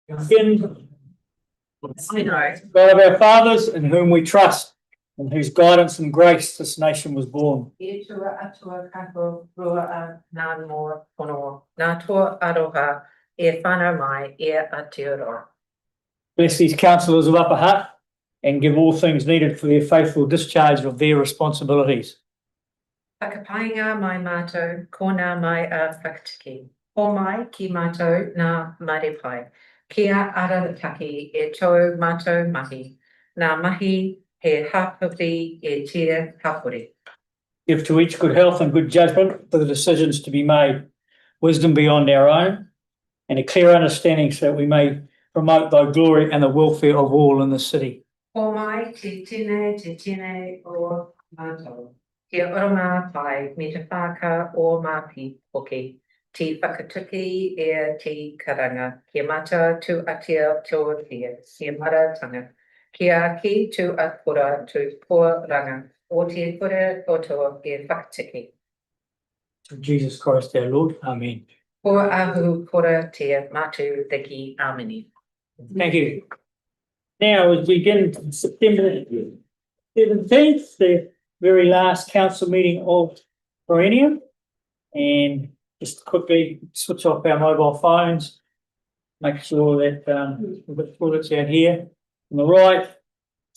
Begin. I know. God of our fathers, in whom we trust, in whose guidance and grace this nation was born. E tua atua kako rua a nā moa pono. Nā tua aroha e whana mai e atiuro. Bless these councillors of Upper Hutt and give all things needed for their faithful discharge of their responsibilities. Whakapainga mai mātou, ko nā mai a whakatiki. Ko mai ki mātou nā maripai. Kia arataki e tō mātou mahi. Nā mahi he hapuri e tia hapuri. Give to each good health and good judgment for the decisions to be made, wisdom beyond our own, and a clear understanding so that we may promote thy glory and the welfare of all in the city. Ko mai te tine o mātou. Kia oranga pai me te whaka o māpi hoki. Te whakatuki e te karanga. Kia mata tu atia tō tia. Kia maratanga. Kia ki tu apura tu pōranga. O te kore o tō e whakatuki. Through Jesus Christ our Lord. Amen. Ko ahu kora te matu teki amini. Thank you. Now, as we begin September 17th, the very last council meeting of perennium, and just quickly switch off our mobile phones, make sure that we've got toilets out here on the right,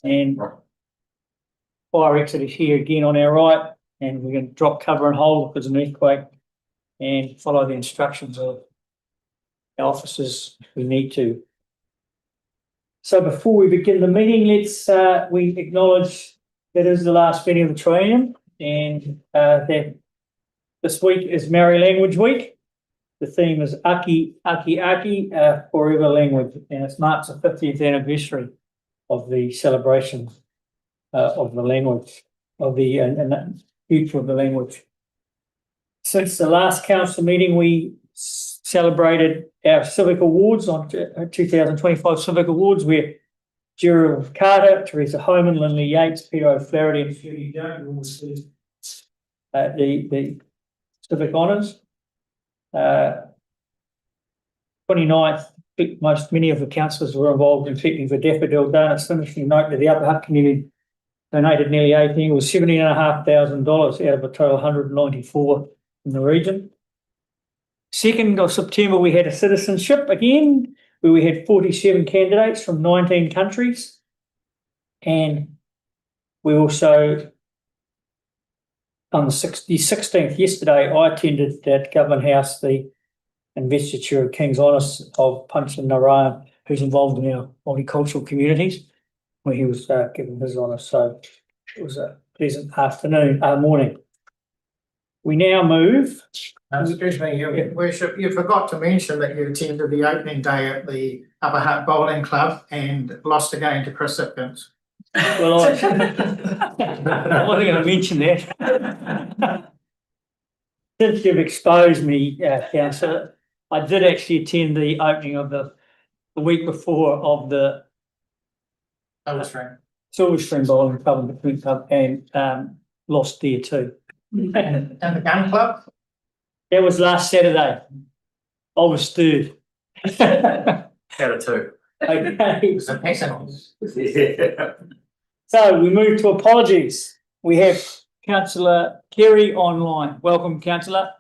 and fire exit is here again on our right, and we're going to drop cover and hold because of an earthquake, and follow the instructions of our officers if we need to. So before we begin the meeting, let's we acknowledge that is the last meeting of the triennium, and that this week is Maori Language Week. The theme is Aki, Forever Language, and it marks the 50th anniversary of the celebration of the language, of the and the future of the language. Since the last council meeting, we celebrated our Civic Awards on 2025 Civic Awards, where Gerald Carter, Teresa Homan, Lindley Yates, Peter O'Flaherty, and Judy Jones all received the Civic Honours. 29th, many of the councillors were involved in picking for Daffodil Day. It's interesting to note that the Upper Hutt community donated nearly $17,500 out of a total 194 in the region. 2nd of September, we had a citizenship again, where we had 47 candidates from 19 countries. And we also, on the 16th, yesterday, I attended at Government House the investiture of King's Honours of Punchin Narayan, who's involved in our multicultural communities, where he was given his honour. So it was a pleasant morning. We now move. Excuse me, Your Worship, you forgot to mention that you attended the opening day at the Upper Hutt Bowling Club and lost again to Chris Sipkins. Well, I wasn't going to mention that. Since you've exposed me, Councillor, I did actually attend the opening of the week before of the Silverstream Bowling Club and lost there too. And the gun club? That was last Saturday. I was third. Out of two. Okay. So excellent. So we move to apologies. We have Councillor Kerry online. Welcome, Councillor,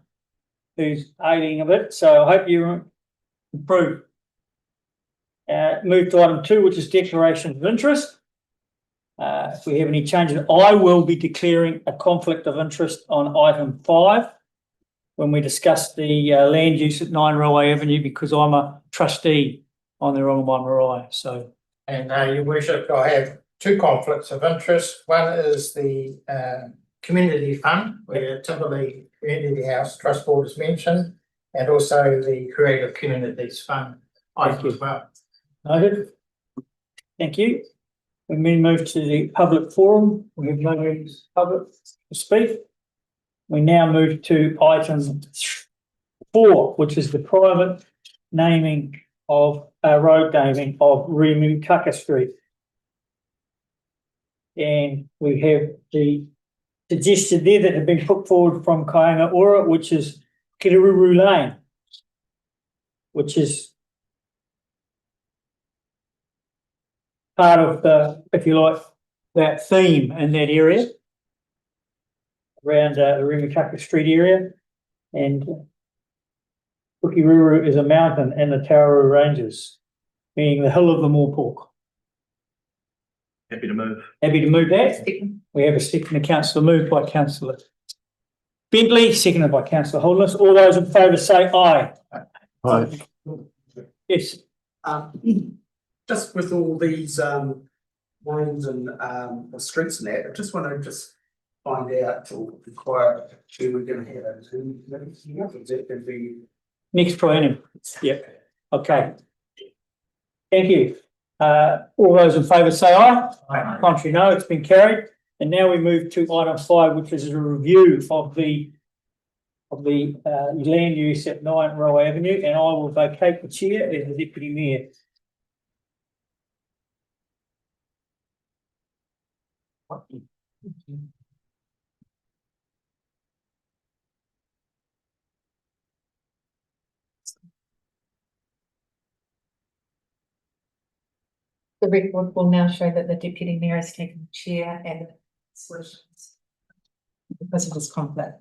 who's aiding a bit. So I hope you improve. Move to item 2, which is declaration of interest. If we have any changes, I will be declaring a conflict of interest on item 5 when we discuss the land use at 9 Railway Avenue, because I'm a trustee on the Rongamai Marae. So, And Your Worship, I have 2 conflicts of interest. One is the community fund, where Timberley Community House Trust Board is mentioned, and also the Creative Communities Fund item as well. noted. Thank you. We move to the public forum. We have no public to speak. We now move to item 4, which is the private naming of road naming of Rimutaka Street. And we have the suggestion there that have been put forward from Kainga Ora, which is Kirururu Lane, which is part of the, if you like, that theme in that area. Around the Rimutaka Street area. And Pukiruru is a mountain in the Tauru Ranges, meaning the hill of the Morepork. Happy to move. Happy to move that. We have a second to councillor, moved by councillor Bentley, seconded by councillor Holness. All those in favour say aye. Aye. Yes. Just with all these names and the streets and that, I just want to just find out or inquire who we're going to have those. Is that going to be? Next triennium. Yeah. Okay. Thank you. All those in favour say aye. Aye. Contrary, no. It's been carried. And now we move to item 5, which is a review of the land use at 9 Railway Avenue, and I will vacate the chair as the deputy mayor. The record will now show that the deputy mayor has taken the chair and solutions because of this conflict.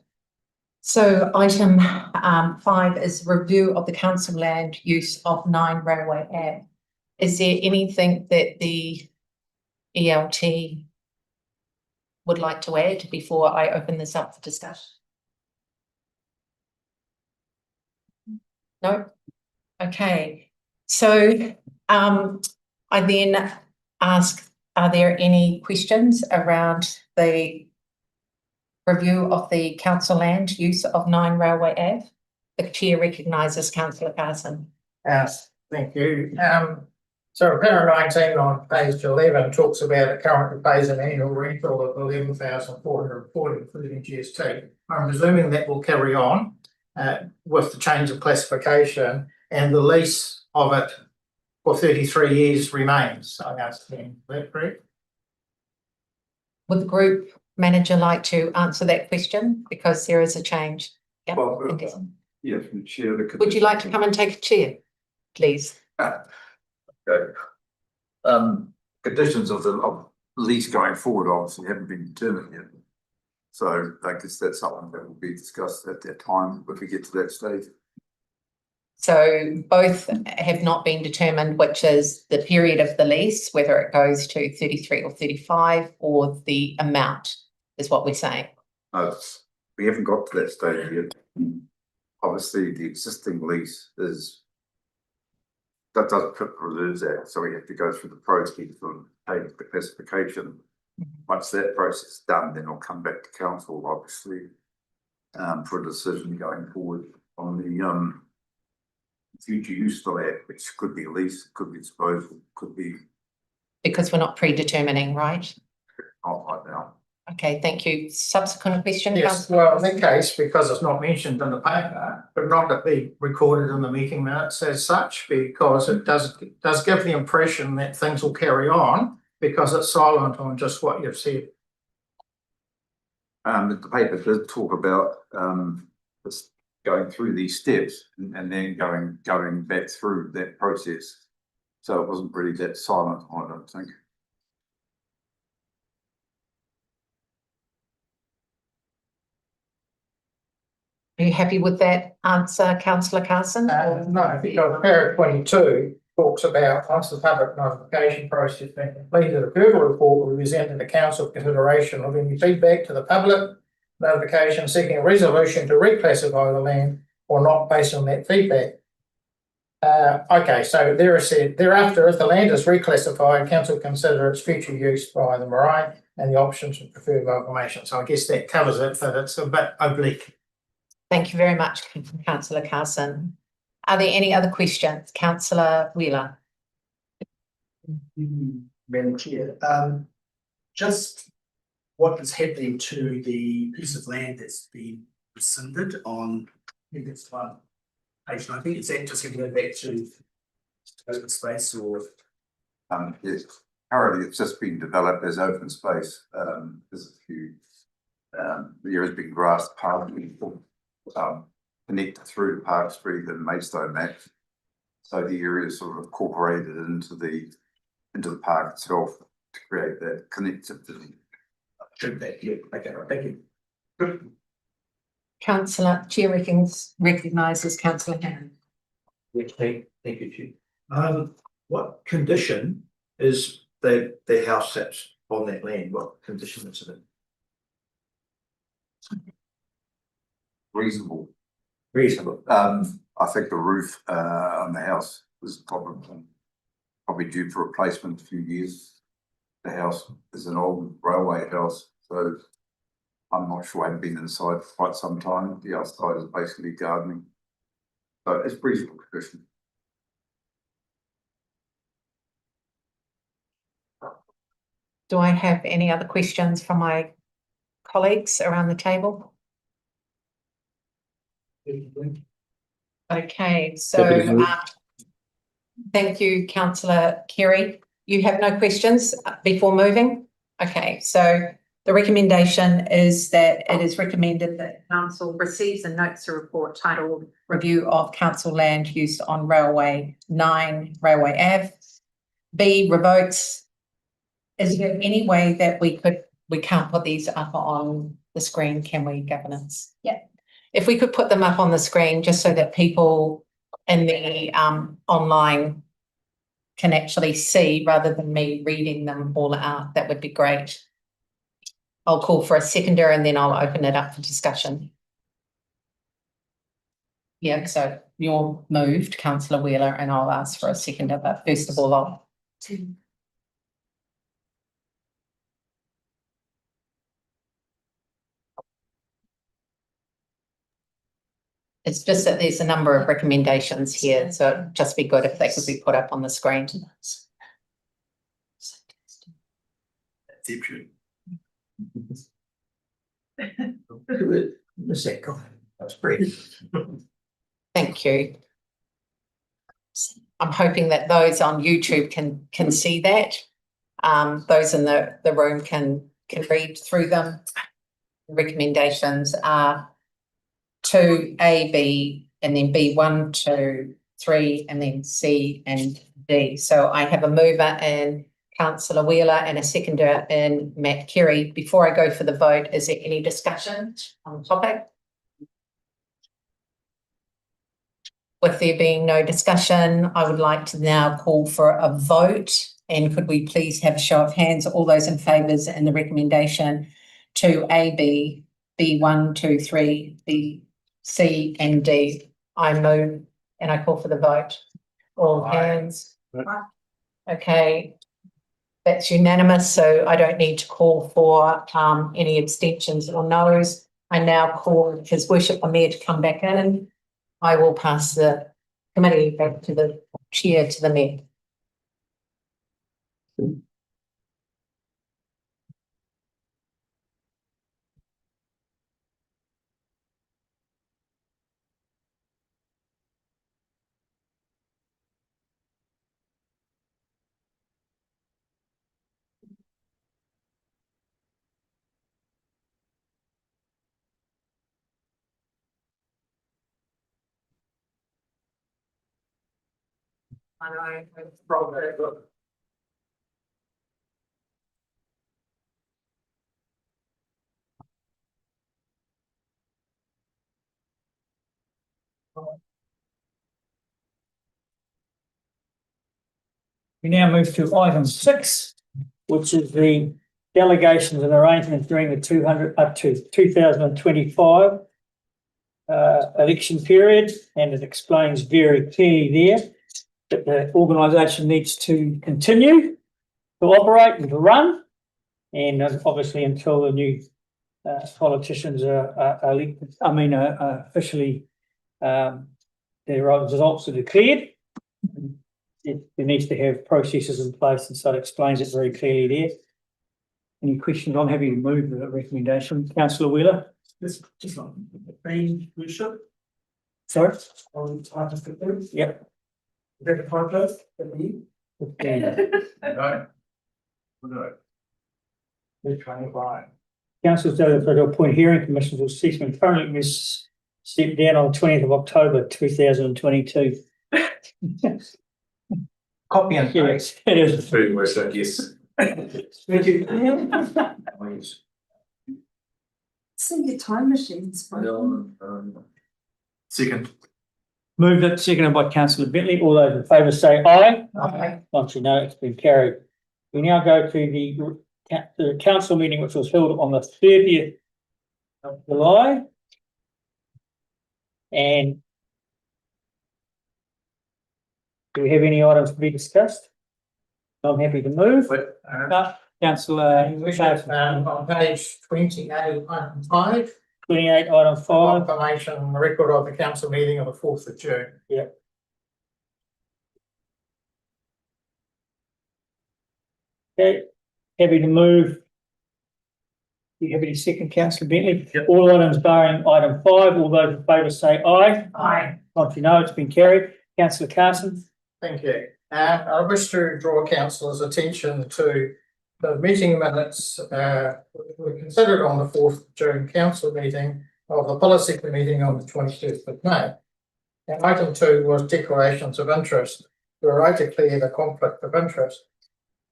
So item 5 is review of the council land use of 9 Railway Ave. Is there anything that the ELT would like to add before I open this up for discussion? No? Okay, so I then ask, are there any questions around the review of the council land use of 9 Railway Ave? The chair recognises councillor Carson. Yes, thank you. So paragraph 19 on page 11 talks about it currently pays an annual rental of 11,440, including GST. I'm presuming that will carry on with the change of classification, and the lease of it for 33 years remains. I understand. Is that correct? Would the group manager like to answer that question? Because there is a change. Yep. Well, Thank you. yeah, from the chair. Would you like to come and take a chair, please? Okay. Conditions of the lease going forward obviously haven't been determined yet. So I guess that's something that will be discussed at that time if we get to that stage. So both have not been determined, which is the period of the lease, whether it goes to 33 or 35, or the amount is what we're saying. We haven't got to that stage yet. Obviously, the existing lease that doesn't fit the Reserves Act, so we have to go through the process of taking the classification. Once that process is done, then I'll come back to council, obviously, for a decision going forward on the future use for that, which could be lease, could be disposal, could be. Because we're not predetermining, right? Not right now. Okay, thank you. Subsequent question? Yes, Councillor? well, in that case, because it's not mentioned in the paper, but not to be recorded in the meeting minutes as such, because it does give the impression that things will carry on, because it's silent on just what you've said. The paper did talk about this going through these steps and then going back through that process. So it wasn't really that silent, I don't think. Are you happy with that answer, councillor Carson? No, because paragraph 22 talks about once the public notification process has been completed, a approval report will be sent to the council for consideration of any feedback to the public notification seeking a resolution to reclassify the land or not based on that feedback. Okay, so there is said thereafter, if the land is reclassified, council consider its future use by the marae and the options of preferred amalgamation. So I guess that covers it, but it's a bit oblique. Thank you very much, councillor Carson. Are there any other questions? Councillor Wheeler. Madam Chair, just what is happening to the piece of land that's been rescinded on, I think it's one page 19, is that just going to go back to open space or? Yes, currently it's just been developed as open space. There's a few, there has been grass parking connected through to Park Street and Maidstone Max. So the area is sort of incorporated into the into the park itself to create that connectivity. Should that, yeah, okay, thank you. Good. Chair recognises Councillor Hannon. Thank you, Chief. What condition is the house that's on that land? What condition is it in? Reasonable. Reasonable. I think the roof on the house is probably due for replacement in a few years. The house is an old railway house, so I'm not sure. I haven't been inside for quite some time. The outside is basically gardening, so it's reasonable condition. Do I have any other questions from my colleagues around the table? Okay, so thank you, Councillor Kerry. You have no questions before moving? Okay, so the recommendation is that it is recommended that council receives and notes a report titled Review of Council Land Use on Railway 9 Railway Ave. B, revokes. Is there any way that we can't put these up on the screen, can we, governance? Yeah. If we could put them up on the screen just so that people in the online can actually see rather than me reading them all out, that would be great. I'll call for a seconder and then I'll open it up for discussion. Yeah, so you're moved, Councillor Wheeler, and I'll ask for a seconder, but first of all, I'll. It's just that there's a number of recommendations here, so it'd just be good if they could be put up on the screen. That's great. Thank you. I'm hoping that those on YouTube can see that. Those in the room can read through them. The recommendations are 2A, B, and then B 1, 2, 3, and then C and D. So I have a mover in Councillor Wheeler and a seconder in Matt Kerry. Before I go for the vote, is there any discussion on the topic? With there being no discussion, I would like to now call for a vote. And could we please have a show of hands, all those in favours and the recommendation to A, B, B 1, 2, 3, B, C and D. I move and I call for the vote. All hands. Okay. That's unanimous, so I don't need to call for any abstentions or noes. I now call His Worship the Mayor to come back in and I will pass the committee back to the chair, to the Mayor. We now move to item 6, which is the delegations and arrangements during the 2025 election period, and it explains very clearly there that the organisation needs to continue to operate and to run, and obviously until the new politicians are elected, officially their results are declared. There needs to have processes in place, and so it explains it very clearly there. Any questions? I'm happy to move the recommendation. Councillor Wheeler? This just like the main worship Sorry? on item 15. Yep. Is that the typo? No. No. They're trying to buy. Councillors to appoint hearing commissioners will cease when currently stepped down on 20th of October 2022. Copy and Yes, paste. it is. Food was, I guess. See your time machines. Second. Moved it, seconded by councillor Bentley. All those in favour say aye. Aye. Contrary, no, it's been carried. We now go to the council meeting, which was held on the 30th of July. And do we have any items to be discussed? I'm happy to move. But, Councillor we have, on page 28, item 5, 28, item 5. confirmation on the record of the council meeting on the 4th of June. Okay, happy to move. You happy to second, councillor Bentley? Yep. All items barring item 5, all those in favour say aye. Aye. Contrary, no, it's been carried. Councillor Carson. Thank you. I wish to draw councillors' attention to the meeting minutes, which were considered on the 4th of June council meeting of the policy committee on the 25th of May. And item 2 was declarations of interest. We were right to clear the conflict of interest.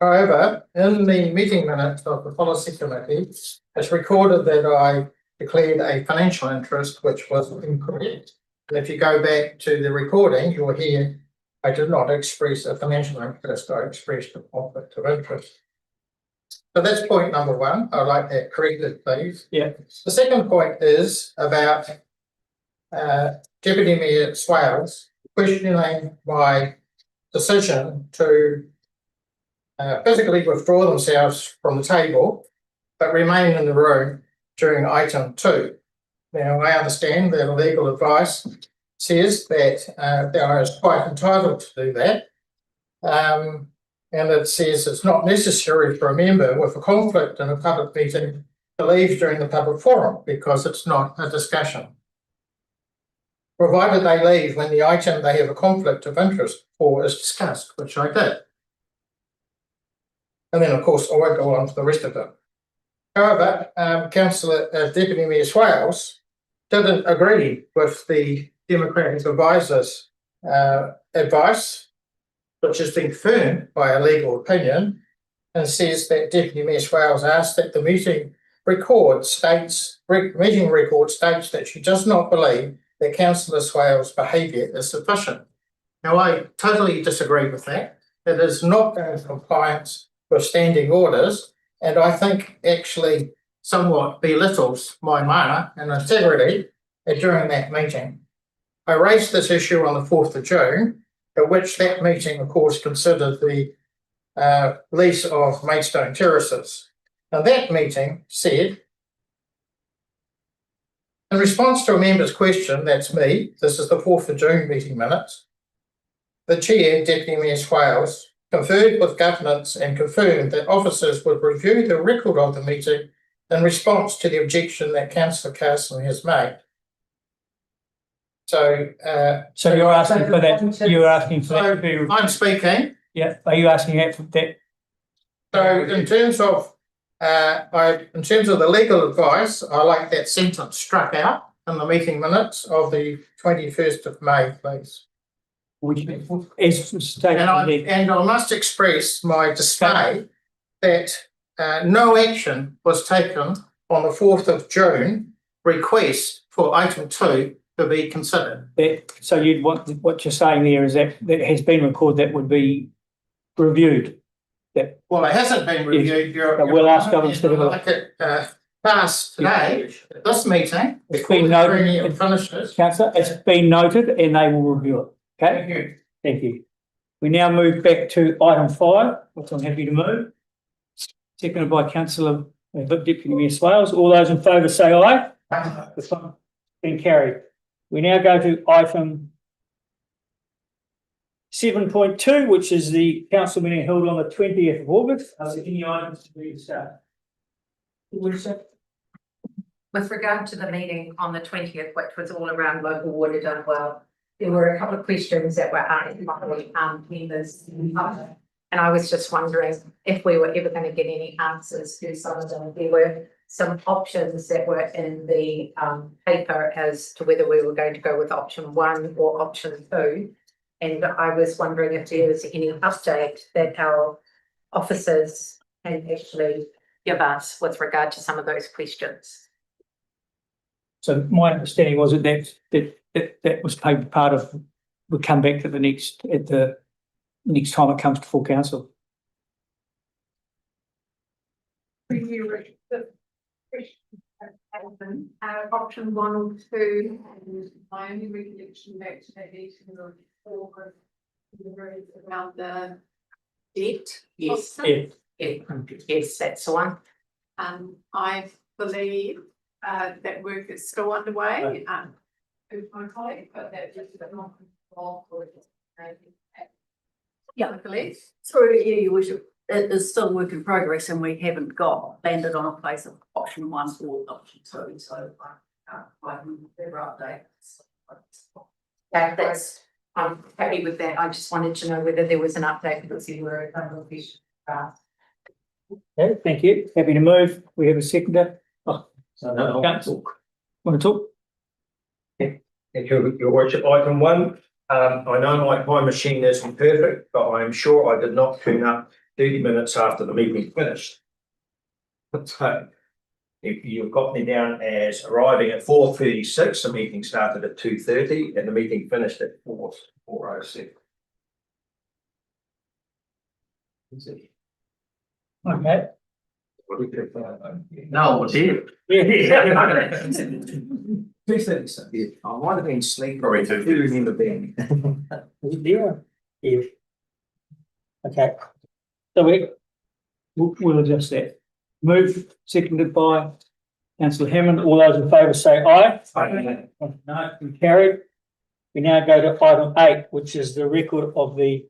However, in the meeting minutes of the policy committee, it's recorded that I declared a financial interest, which was incorrect. And if you go back to the recording, you'll hear I did not express a financial interest, I expressed a conflict of interest. So that's point number 1. I'd like that corrected, please. Yeah. The second point is about Deputy Mayor Swales questioning my decision to physically withdraw themselves from the table, but remain in the room during item 2. Now, I understand that legal advice says that they are quite entitled to do that. And it says it's not necessary for a member with a conflict in a public meeting to leave during the public forum because it's not a discussion. Provided they leave when the item they have a conflict of interest for is discussed, which I did. And then, of course, I won't go on for the rest of it. However, Councillor Deputy Mayor Swales didn't agree with the Democratic advisor's advice, which has been confirmed by a legal opinion, and says that Deputy Mayor Swales asked that the meeting record states that she does not believe that Councillor Swales' behaviour is sufficient. Now, I totally disagree with that. It is not in compliance with standing orders, and I think actually somewhat belittles my mana and integrity during that meeting. I raised this issue on the 4th of June, at which that meeting, of course, considered the lease of Maidstone Terraces. And that meeting said, in response to a member's question, that's me, this is the 4th of June meeting minutes, the Chair, Deputy Mayor Swales, conferred with governance and confirmed that officers would review the record of the meeting in response to the objection that Councillor Carson has made. So you're asking for that. You're asking for that to be. I'm speaking. Yeah. Are you asking that for that? So in terms of the legal advice, I like that sentence struck out in the meeting minutes of the 21st of May, please. Which is stated. And I must express my dismay that no action was taken on the 4th of June request for item 2 to be considered. So you'd want, what you're saying there is that has been recorded, that would be reviewed. Well, it hasn't been reviewed. We'll ask government to like it passed today at this meeting. It's been noted. Councillor, it's been noted and they will review it. Okay. Thank you. Thank you. We now move back to item 5, which I'm happy to move. Seconded by Councillor Deputy Mayor Swales. All those in favour say aye. This one been carried. We now go to item 7.2, which is the council meeting held on the 20th of August. Are there any items to be discussed? With regard to the meeting on the 20th, which was all around local water done well, there were a couple of questions that were asked by members. And I was just wondering if we were ever going to get any answers to some of them. There were some options that were in the paper as to whether we were going to go with option 1 or option 2. And I was wondering if there was any update that our officers can actually give us with regard to some of those questions. So my understanding was that was paid part of, would come back to the next time it comes to full council. Option 1 or 2, and my only recollection back to that meeting of four around the debt. Yes, Yeah. yes, that's the one. I believe that work is still underway. With my colleague, but that is not involved with Yeah. I believe. Through you, your worship, it is still a work in progress and we haven't landed on a place of option 1 or option 2, so I can never update. That's, I'm happy with that. I just wanted to know whether there was an update because you were a couple of questions. Okay, thank you. Happy to move. We have a seconder. Oh, council. Want to talk? Thank you, your worship. Item 1, I know my time machine isn't perfect, but I am sure I did not turn up 30 minutes after the meeting finished. So, if you've got me down as arriving at 4:36, the meeting started at 2:30 and the meeting finished at 4:07. Okay. No, dear. Yeah. 2:37. I might have been asleep. Probably too. Do remember being. Yeah. Okay. So we'll adjust that. Move, seconded by councillor Hammond. All those in favour say aye. Aye. No, been carried. We now go to item 8, which is the record of the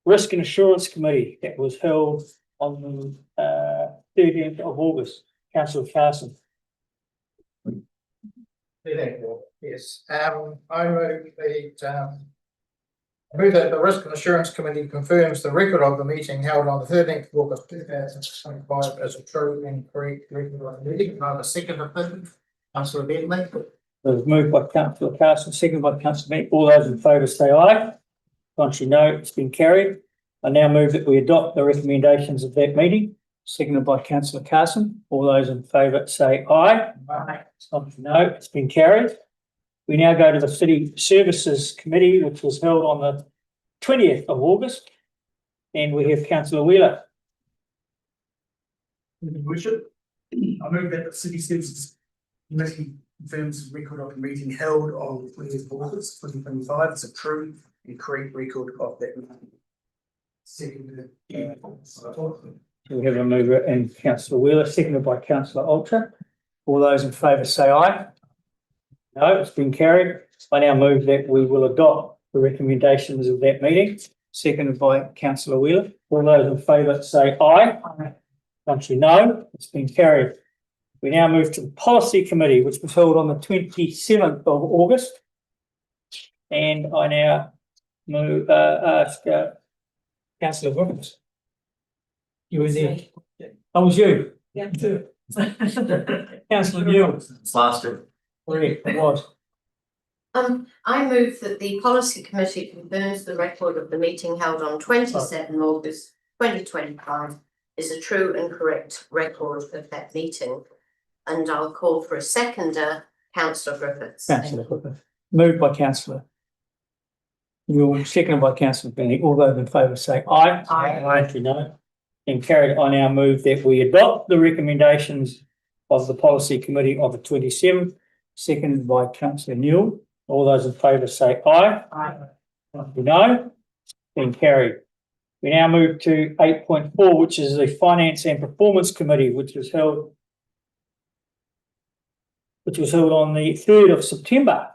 Risk and Assurance Committee that was held on the 13th of August. Councillor Carson. Yes, I move that the Risk and Assurance Committee confirms the record of the meeting held on the 13th of August 2025 as a true and correct record of the meeting. On the second of it, Councillor Bentley. It was moved by councillor Carson, seconded by councillor Bentley. All those in favour say aye. Contrary, no. It's been carried. I now move that we adopt the recommendations of that meeting, seconded by councillor Carson. All those in favour say aye. Aye. Contrary, no. It's been carried. We now go to the City Services Committee, which was held on the 20th of August. And we have councillor Wheeler. Your worship, I move that the City Services Committee confirms the record of the meeting held on the 20th of August 2025 as a true and correct record of that meeting. Second. We have a mover and councillor Wheeler, seconded by councillor Ultra. All those in favour say aye. No, it's been carried. I now move that we will adopt the recommendations of that meeting, seconded by councillor Wheeler. All those in favour say aye. Contrary, no. It's been carried. We now move to the Policy Committee, which was held on the 27th of August. And I now ask councillor Griffiths. You were there. I was you. Yeah. Councillor Newell. Faster. Correct, it was. I move that the policy committee confirms the record of the meeting held on 27 August 2025 is a true and correct record of that meeting. And I'll call for a seconder, councillor Griffiths. Councillor Griffiths. Moved by councillor Newell, seconded by councillor Benny. All those in favour say aye. Aye. No. And carried, I now move that we adopt the recommendations of the policy committee of the 27th, seconded by councillor Newell. All those in favour say aye. No. Been carried. We now move to 8.4, which is the Finance and Performance Committee, which was held on the 3rd of September.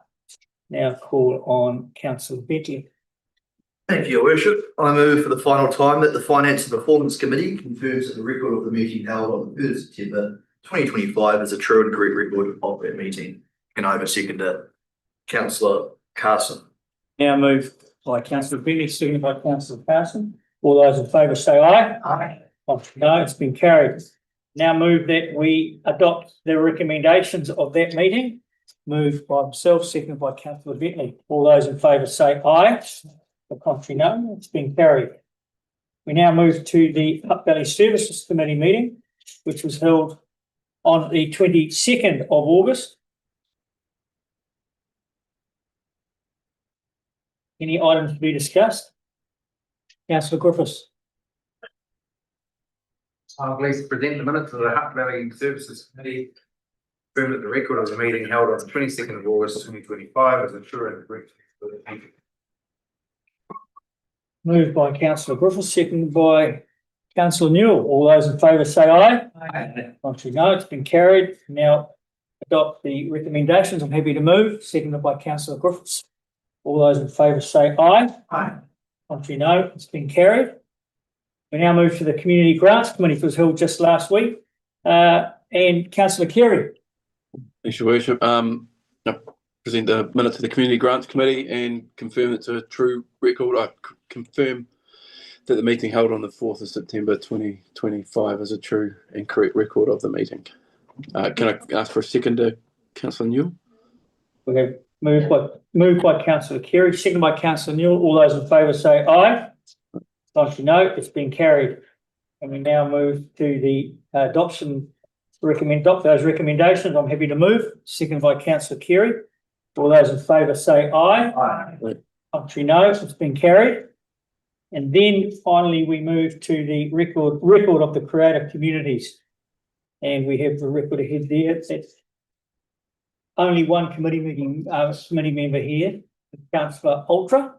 Now call on councillor Bentley. Thank you, your worship. I move for the final time that the Finance and Performance Committee confirms that the record of the meeting held on the 3rd of September 2025 is a true and correct record of that meeting. Can I have a seconder? Councillor Carson. Now moved by councillor Bentley, seconded by councillor Carson. All those in favour say aye. No, it's been carried. Now move that we adopt the recommendations of that meeting. Moved by myself, seconded by councillor Bentley. All those in favour say aye. The contrary, no, it's been carried. We now move to the Hutt Valley Services Committee meeting, which was held on the 22nd of August. Any items to be discussed? Councillor Griffiths. I'm pleased to present the minutes of the Hutt Valley Services Committee. Confirm that the record of the meeting held on the 22nd of August 2025 is a true and correct. Moved by councillor Griffiths, seconded by councillor Newell. All those in favour say aye. Aye. Contrary, no, it's been carried. Now adopt the recommendations. I'm happy to move, seconded by councillor Griffiths. All those in favour say aye. Aye. Contrary, no, it's been carried. We now move to the Community Grants Committee, which was held just last week. And councillor Carey. Thanks, your worship. I present the minutes of the Community Grants Committee and confirm it's a true record. I confirm that the meeting held on the 4th of September 2025 is a true and correct record of the meeting. Can I ask for a second to councillor Newell? We have moved by councillor Carey, seconded by councillor Newell. All those in favour say aye. Contrary, no, it's been carried. And we now move to the adoption. Adopt those recommendations. I'm happy to move. Seconded by councillor Carey. All those in favour say aye. Aye. Contrary, no, it's been carried. And then finally, we move to the record of the creative communities. And we have the record ahead there. It's only one committee member here, councillor Ultra.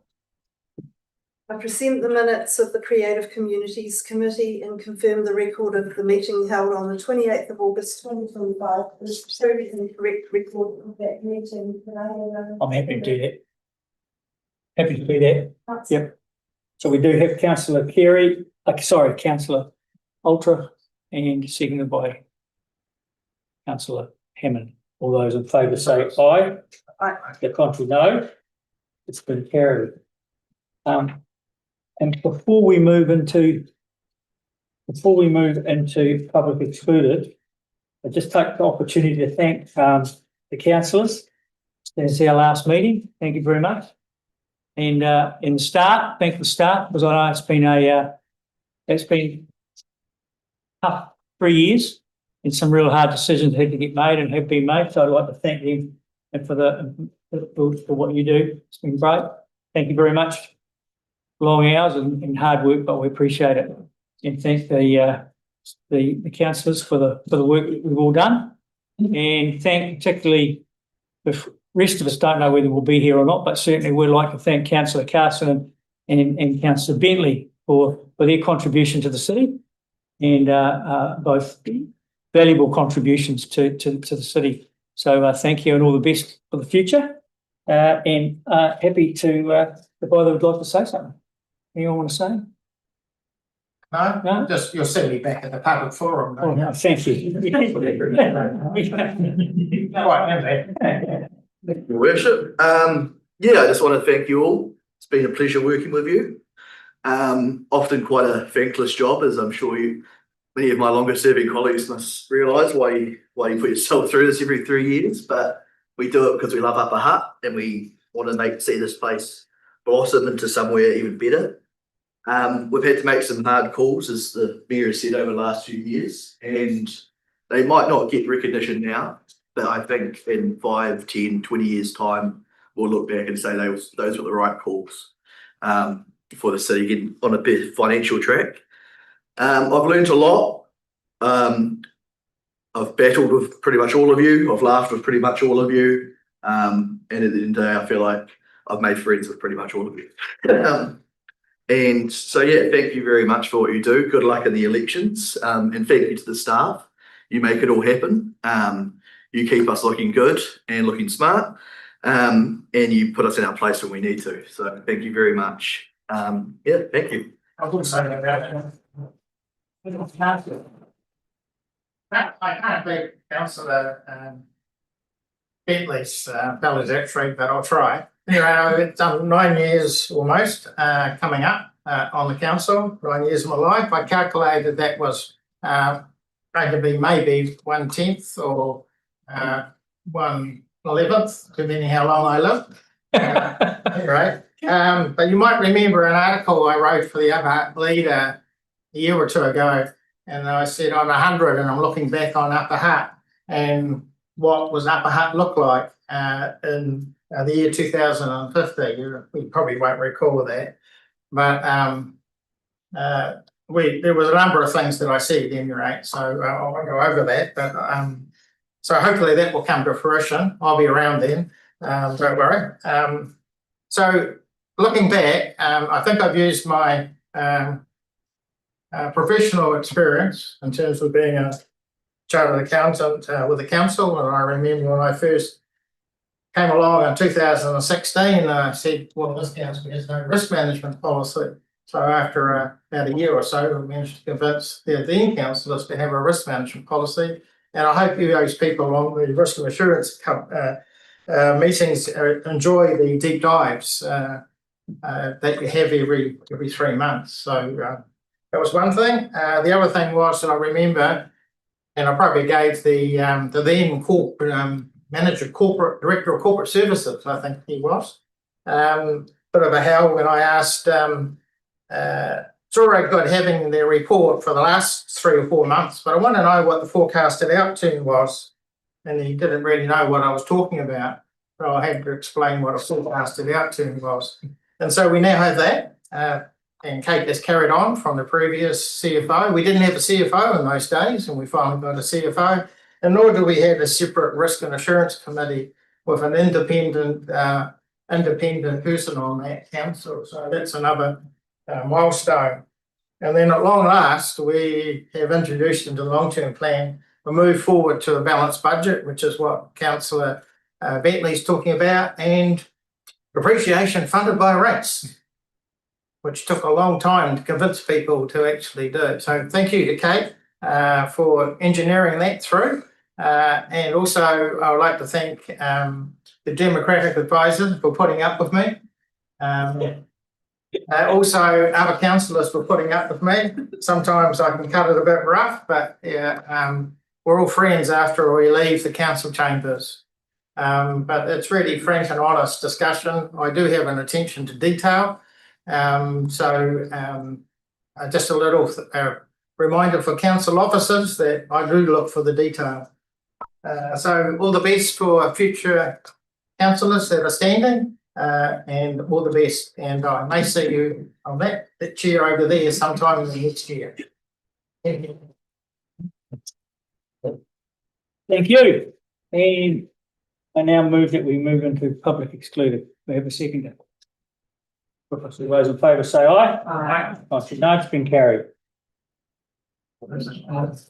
I present the minutes of the Creative Communities Committee and confirm the record of the meeting held on the 28th of August 2025 is true and correct record of that meeting. Can I have I'm happy to do that. Happy to do that. Yep. So we do have councillor Carey, councillor Ultra, and seconded by councillor Hammond. All those in favour say aye. Aye. The contrary, no. It's been carried. And before we move into public excluded, I just take the opportunity to thank the councillors. It's our last meeting. Thank you very much. And thank the staff, because I know it's been tough 3 years and some real hard decisions had to get made and have been made. So I'd like to thank them and for what you do. It's been great. Thank you very much. Long hours and hard work, but we appreciate it. And thank the councillors for the work that we've all done. And thank particularly the rest of us don't know whether we'll be here or not, but certainly we'd like to thank Councillor Carson and Councillor Bentley for their contribution to the city and both valuable contributions to the city. So thank you and all the best for the future. And happy to if either would like to say something. Anyone want to say? No, just you'll see me back at the public forum. Oh, no, thank you. Your worship, I just want to thank you all. It's been a pleasure working with you. Often quite a thankless job, as I'm sure many of my longer serving colleagues must realise why you put yourself through this every 3 years, but we do it because we love Upper Hutt and we want to see this place blossom into somewhere even better. We've had to make some hard calls, as the mayor has said, over the last few years, and they might not get recognition now, but I think in 5, 10, 20 years' time, we'll look back and say those were the right calls for the city getting on a better financial track. I've learned a lot. I've battled with pretty much all of you. I've laughed with pretty much all of you. And at the end of the day, I feel like I've made friends with pretty much all of you. And so, thank you very much for what you do. Good luck in the elections. And thank you to the staff. You make it all happen. You keep us looking good and looking smart. And you put us in our place when we need to. So thank you very much. Thank you. I wouldn't say that I can't be Councillor Bentley's valedictory, but I'll try. Anyway, I've done 9 years almost coming up on the council, 9 years of my life. I calculated that was going to be maybe 1/10 or 1/11, depending how long I live. Anyway, But you might remember an article I wrote for the Upper Hutt Leader a year or two ago. And I said, I'm 100 and I'm looking back on Upper Hutt and what was Upper Hutt look like in the year 2050. We probably won't recall that. But there was a number of things that I said at any rate, so I won't go over that. But so hopefully that will come to fruition. I'll be around then. Don't worry. So looking back, I think I've used my professional experience in terms of being a chartered accountant with the council. And I remember when I first came along in 2016, I said, well, this council has no risk management policy. So after about a year or so, we managed to convince the then councillors to have a risk management policy. And I hope you those people on the risk and assurance meetings enjoy the deep dives that you have every 3 months. So that was one thing. The other thing was that I remember, and I probably gave the then director of corporate services, I think he was, bit of a hell when I asked. It's all right good having their report for the last 3 or 4 months, but I want to know what the forecasted outturn was. And he didn't really know what I was talking about. So I had to explain what a forecasted outturn was. And so we now have that. And Kate has carried on from the previous CFO. We didn't have a CFO in those days, and we finally got a CFO. And nor do we have a separate risk and assurance committee with an independent person on that council. So that's another milestone. And then at long last, we have introduced into the long-term plan a move forward to a balanced budget, which is what Councillor Bentley's talking about, and depreciation funded by rates, which took a long time to convince people to actually do. So thank you to Kate for engineering that through. And also I would like to thank the Democratic advisors for putting up with me. Also, other councillors were putting up with me. Sometimes I can cut it a bit rough, but yeah, we're all friends after we leave the council chambers. But it's really frank and honest discussion. I do have an attention to detail. Just a little reminder for council officers that I do look for the detail. So all the best for future councillors that are standing. And all the best, and I may see you on that chair over there sometime in the next year. Thank you. And I now move that we move into public excluded. We have a second. Those in favour say aye. Aye. No, it's been carried. What is that?